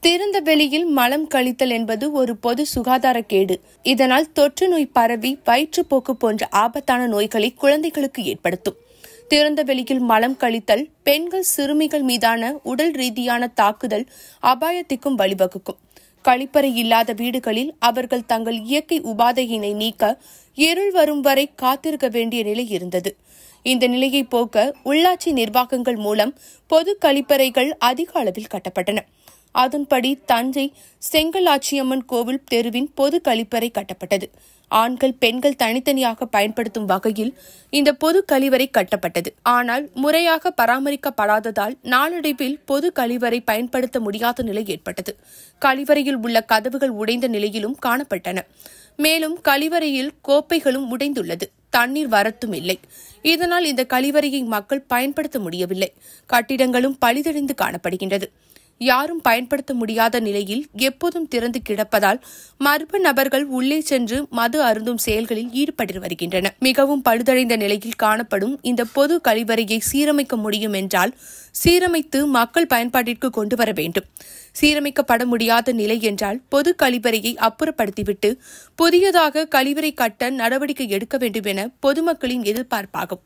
திறந்த வெளியில் மலம் கழித்தல் என்பது ஒரு பொது சுகாதார கேடு. இதனால் தொற்று நோய் பரவி வயிற்றுப்போக்கு போன்ற ஆபத்தான நோய்களை குழந்தைகளுக்கு ஏற்படுத்தும். திறந்த வெளியில் மலம் கழித்தல் பெண்கள், சிறுமிகள் மீதான உடல் ரீதியான தாக்குதல் அபாயத்திற்கும் வழிவகுக்கும். கழிப்பறை இல்லாத வீடுகளில் அவர்கள் தங்கள் இயற்கை உபாதையினை நீக்க இருள் வரும் வரை காத்திருக்க வேண்டிய நிலை இருந்தது. இந்த நிலையை போக்க உள்ளாட்சி நிர்வாகங்கள் மூலம் பொது கழிப்பறைகள் அதிக அளவில் கட்டப்பட்டன. அதன்படி தஞ்சை செங்கலாட்சியம்மன் கோவில் தெருவின் பொது கழிப்பறை கட்டப்பட்டது. ஆண்கள், பெண்கள் தனித்தனியாக பயன்படுத்தும் வகையில் இந்த பொது கழிவறை கட்டப்பட்டது. ஆனால் முறையாக பராமரிக்கப்படாததால் நாளடைவில் பொது கழிவறை பயன்படுத்த முடியாத நிலை ஏற்பட்டது. கழிவறையில் உள்ள கதவுகள் உடைந்த நிலையிலும் காணப்பட்டன. மேலும் கழிவறையில் கோப்பைகளும் உடைந்துள்ளது. தண்ணீர் வரத்தும் இல்லை. இதனால் இந்த கழிவறையை மக்கள் பயன்படுத்த முடியவில்லை. கட்டிடங்களும் பழுதடைந்து காணப்படுகின்றது. யாரும் பயன்படுத்த முடியாத நிலையில் எப்போதும் திறந்து கிடப்பதால் மர்ம நபர்கள் உள்ளே சென்று மது அருந்தும் செயல்களில் ஈடுபட்டு வருகின்றனர். மிகவும் பழுதடைந்த நிலையில் காணப்படும் இந்த பொது கழிவறையை சீரமைக்க முடியும் என்றால் சீரமைத்து மக்கள் பயன்பாட்டிற்கு கொண்டு வர வேண்டும். சீரமைக்கப்பட முடியாத நிலை என்றால் பொது கழிவறையை அப்புறப்படுத்திவிட்டு புதியதாக கழிவறை கட்ட நடவடிக்கை எடுக்க வேண்டும் என பொதுமக்களின் எதிர்பார்ப்பாகும்.